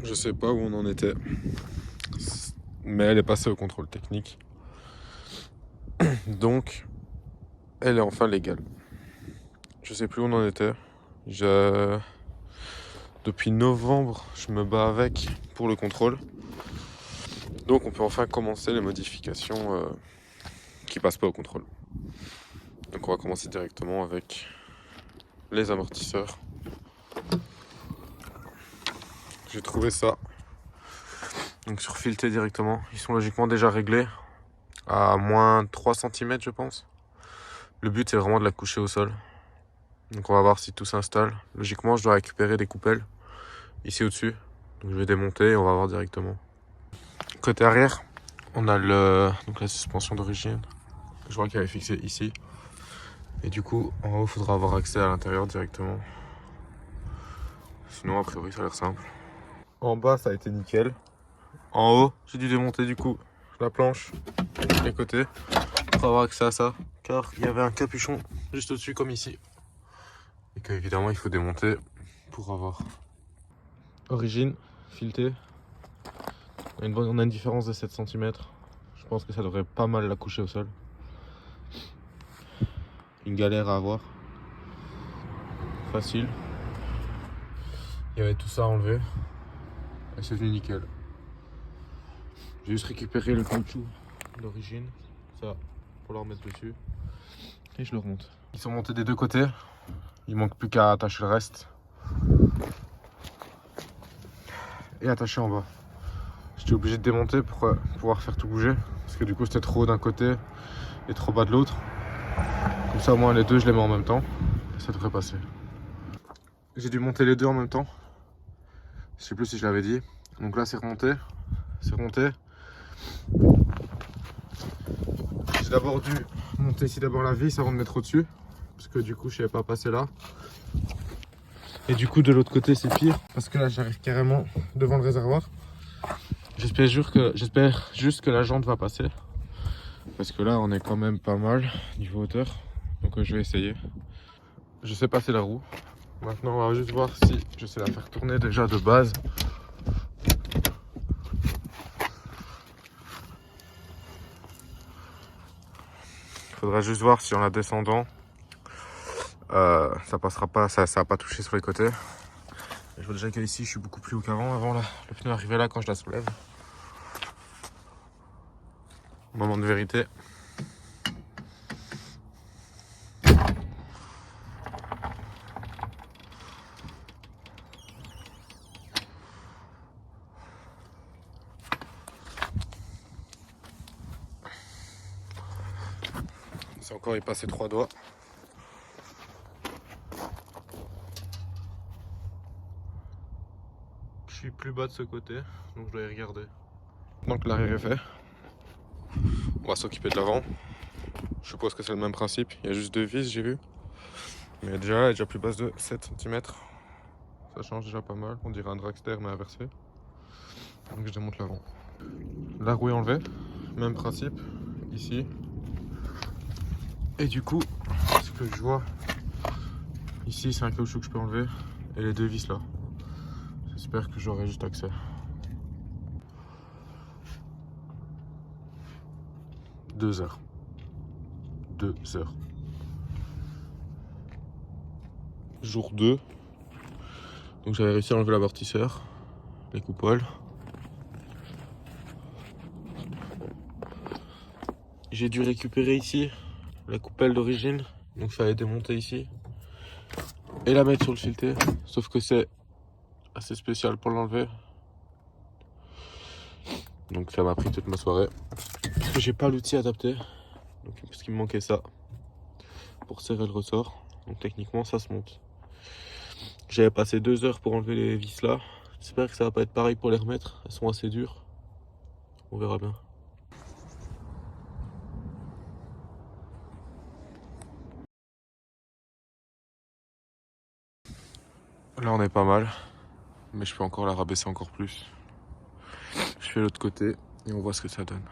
Je sais pas où on en était, mais elle est passée au contrôle technique. Donc, elle est enfin légale. Je sais plus où on en était. Depuis novembre, je me bats avec pour le contrôle. Donc, on peut enfin commencer les modifications qui passent pas au contrôle. Donc, on va commencer directement avec les amortisseurs. J'ai trouvé ça. Donc, sur Fileté directement. Ils sont logiquement déjà réglés à moins 3 cm, je pense. Le but, c'est vraiment de la coucher au sol. Donc on va voir si tout s'installe. Logiquement, je dois récupérer des coupelles ici au-dessus. Donc je vais démonter et on va voir directement. Côté arrière, on a donc la suspension d'origine. Je vois qu'elle est fixée ici. Et du coup, en haut, il faudra avoir accès à l'intérieur directement. Sinon, a priori, ça a l'air simple. En bas, ça a été nickel. En haut, j'ai dû démonter du coup la planche, les côtés, pour avoir accès à ça. Car il y avait un capuchon juste au-dessus, comme ici. Et qu'évidemment, il faut démonter pour avoir origine, fileté. On a une différence de 7 cm. Je pense que ça devrait pas mal la coucher au sol. Une galère à avoir. Facile. Il y avait tout ça à enlever. Et c'est venu nickel. J'ai juste récupéré le caoutchouc d'origine. Ça, pour le remettre dessus. Et je le remonte. Ils sont montés des deux côtés. Il manque plus qu'à attacher le reste. Et attacher en bas. J'étais obligé de démonter pour pouvoir faire tout bouger. Parce que du coup c'était trop haut d'un côté et trop bas de l'autre. Comme ça au moins les deux je les mets en même temps. Et ça devrait passer. J'ai dû monter les deux en même temps. Je sais plus si je l'avais dit. Donc là c'est remonté. C'est remonté. J'ai d'abord dû monter ici d'abord la vis avant de mettre au-dessus. Parce que du coup je savais pas passer là. Et du coup de l'autre côté c'est pire. Parce que là j'arrive carrément devant le réservoir. J'espère juste que la jante va passer. Parce que là on est quand même pas mal niveau hauteur. Donc je vais essayer. Je sais passer la roue. Maintenant on va juste voir si je sais la faire tourner déjà de base. Il faudra juste voir si en la descendant ça passera pas, ça va pas toucher sur les côtés. Je vois déjà qu'ici je suis beaucoup plus haut qu'avant. Avant là, le pneu arrivait là quand je la soulève. Moment de vérité. C'est encore y passer 3 doigts. Je suis plus bas de ce côté, donc je dois y regarder. Maintenant que l'arrière est fait, on va s'occuper de l'avant. Je suppose que c'est le même principe. Il y a juste 2 vis, j'ai vu. Mais elle est déjà plus basse de 7 cm. Ça change déjà pas mal. On dirait un dragster mais inversé. Donc je démonte l'avant. La roue est enlevée. Même principe. Ici. Et du coup, ce que je vois ici, c'est un caoutchouc que je peux enlever. Et les 2 vis là. J'espère que j'aurai juste accès. 2 heures. 2 heures. Jour 2. Donc j'avais réussi à enlever l'amortisseur, les coupoles. J'ai dû récupérer ici la coupelle d'origine. Donc ça a été démonté ici. Et la mettre sur le fileté. Sauf que c'est assez spécial pour l'enlever. Donc ça m'a pris toute ma soirée. Parce que j'ai pas l'outil adapté. Donc parce qu'il me manquait ça. Pour serrer le ressort. Donc techniquement ça se monte. J'avais passé 2 heures pour enlever les vis là. J'espère que ça va pas être pareil pour les remettre. Elles sont assez dures. On verra bien. Là on est pas mal. Mais je peux encore la rabaisser encore plus. Je fais l'autre côté et on voit ce que ça donne.